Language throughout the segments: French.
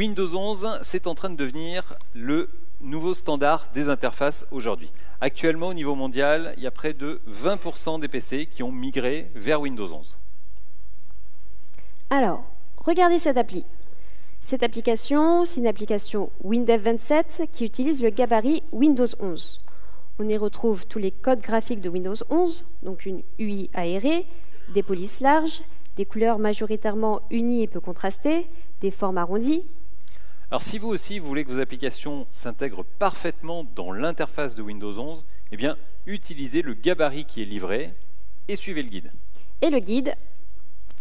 Windows 11, c'est en train de devenir le nouveau standard des interfaces aujourd'hui. Actuellement, au niveau mondial, il y a près de 20% des PC qui ont migré vers Windows 11. Alors, regardez cette appli. Cette application, c'est une application Windev 27 qui utilise le gabarit Windows 11. On y retrouve tous les codes graphiques de Windows 11, donc une UI aérée, des polices larges, des couleurs majoritairement unies et peu contrastées, des formes arrondies. Alors si vous aussi vous voulez que vos applications s'intègrent parfaitement dans l'interface de Windows 11, eh bien utilisez le gabarit qui est livré et suivez le guide. Et le guide,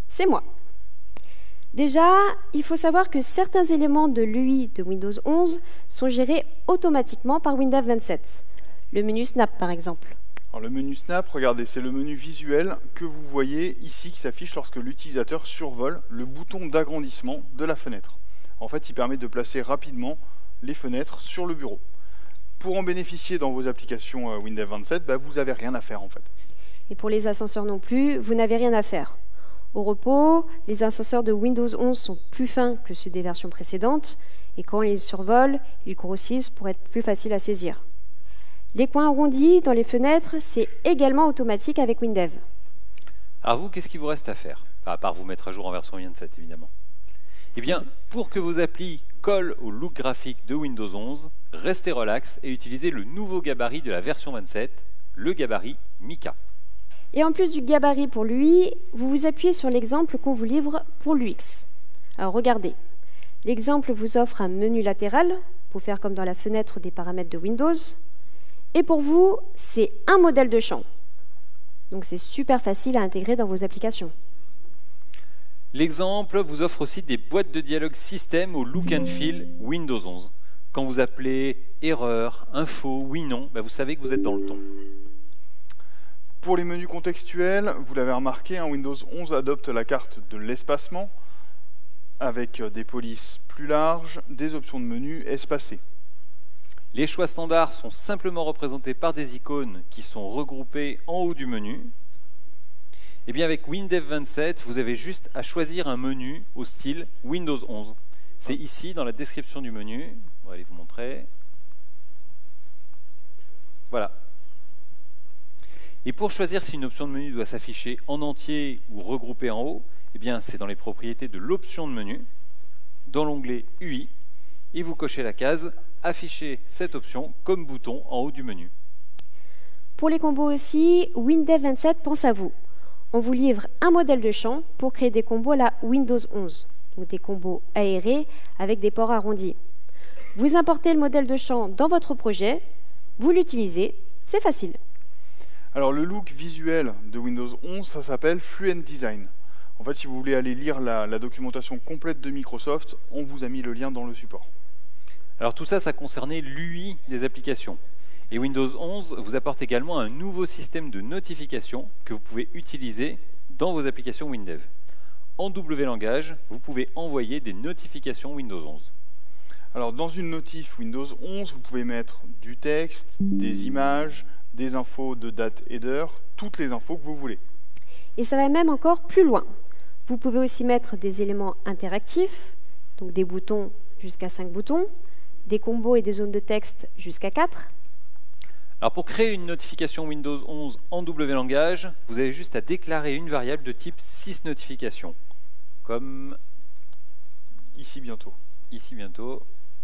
c'est moi. Déjà, il faut savoir que certains éléments de l'UI de Windows 11 sont gérés automatiquement par Windev 27. Le menu Snap, par exemple. Alors, le menu Snap, regardez, c'est le menu visuel que vous voyez ici qui s'affiche lorsque l'utilisateur survole le bouton d'agrandissement de la fenêtre. En fait, il permet de placer rapidement les fenêtres sur le bureau. Pour en bénéficier dans vos applications Windev 27, vous n'avez rien à faire en fait. Et pour les ascenseurs non plus, vous n'avez rien à faire. Au repos, les ascenseurs de Windows 11 sont plus fins que ceux des versions précédentes, et quand ils survolent, ils grossissent pour être plus faciles à saisir. Les coins arrondis dans les fenêtres, c'est également automatique avec Windev. Alors vous, qu'est-ce qu'il vous reste à faire? À part vous mettre à jour en version 27, évidemment. Eh bien, pour que vos applis collent au look graphique de Windows 11, restez relax et utilisez le nouveau gabarit de la version 27, le gabarit Mica. Et en plus du gabarit pour l'UI, vous vous appuyez sur l'exemple qu'on vous livre pour l'UX. Alors regardez, l'exemple vous offre un menu latéral pour faire comme dans la fenêtre des paramètres de Windows. Et pour vous, c'est un modèle de champ. Donc c'est super facile à intégrer dans vos applications. L'exemple vous offre aussi des boîtes de dialogue système au look and feel Windows 11. Quand vous appelez erreur, info, oui, non, vous savez que vous êtes dans le ton. Pour les menus contextuels, vous l'avez remarqué, Windows 11 adopte la carte de l'espacement avec des polices plus larges, des options de menu espacées. Les choix standards sont simplement représentés par des icônes qui sont regroupées en haut du menu. Et bien avec Windev 27, vous avez juste à choisir un menu au style Windows 11. C'est ici dans la description du menu. On va aller vous montrer. Voilà. Et pour choisir si une option de menu doit s'afficher en entier ou regroupée en haut, eh bien c'est dans les propriétés de l'option de menu, dans l'onglet UI, et vous cochez la case « Afficher cette option comme bouton en haut du menu ». Pour les combos aussi, Windev 27 pense à vous. On vous livre un modèle de champ pour créer des combos à la Windows 11, donc des combos aérés avec des ports arrondis. Vous importez le modèle de champ dans votre projet, vous l'utilisez, c'est facile. Alors le look visuel de Windows 11, ça s'appelle Fluent Design. En fait, si vous voulez aller lire la documentation complète de Microsoft, on vous a mis le lien dans le support. Alors tout ça, ça concernait l'UI des applications. Et Windows 11 vous apporte également un nouveau système de notification que vous pouvez utiliser dans vos applications Windev. En W langage, vous pouvez envoyer des notifications Windows 11. Alors dans une notif Windows 11, vous pouvez mettre du texte, des images, des infos de date et d'heure, toutes les infos que vous voulez. Et ça va même encore plus loin. Vous pouvez aussi mettre des éléments interactifs, donc des boutons jusqu'à 5 boutons, des combos et des zones de texte jusqu'à 4. Alors pour créer une notification Windows 11 en W langage, vous avez juste à déclarer une variable de type sysNotification, comme ici bientôt. Ici bientôt,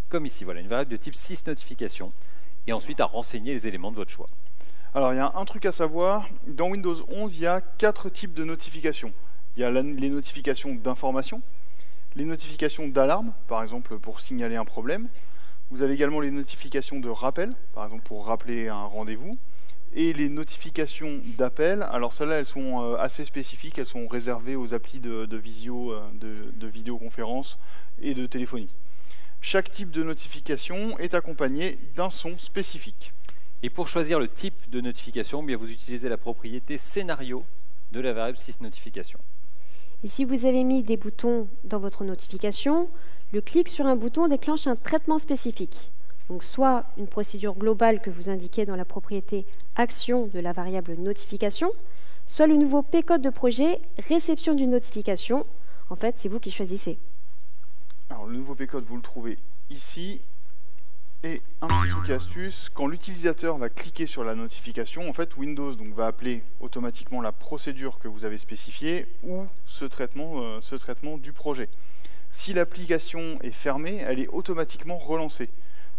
comme ici, voilà, une variable de type sysNotification, et ensuite à renseigner les éléments de votre choix. Alors il y a un truc à savoir, dans Windows 11, il y a 4 types de notifications. Il y a les notifications d'information, les notifications d'alarme, par exemple pour signaler un problème. Vous avez également les notifications de rappel, par exemple pour rappeler un rendez-vous, et les notifications d'appel. Alors celles-là, elles sont assez spécifiques, elles sont réservées aux applis de vidéoconférence et de téléphonie. Chaque type de notification est accompagné d'un son spécifique. Et pour choisir le type de notification, bien vous utilisez la propriété scénario de la variable sysNotification. Et si vous avez mis des boutons dans votre notification, le clic sur un bouton déclenche un traitement spécifique. Donc soit une procédure globale que vous indiquez dans la propriété action de la variable notification, soit le nouveau P-code de projet réception d'une notification. En fait, c'est vous qui choisissez. Alors Alors, le nouveau P-code, vous le trouvez ici. Et un petit truc et astuce, quand l'utilisateur va cliquer sur la notification, en fait, Windows donc, va appeler automatiquement la procédure que vous avez spécifiée ou ce traitement du projet. Si l'application est fermée, elle est automatiquement relancée.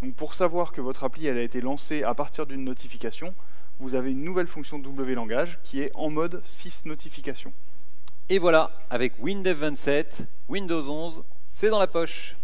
Donc, pour savoir que votre appli elle a été lancée à partir d'une notification, vous avez une nouvelle fonction WLangage qui est en mode 6 notifications. Et voilà, avec WinDev 27, Windows 11, c'est dans la poche.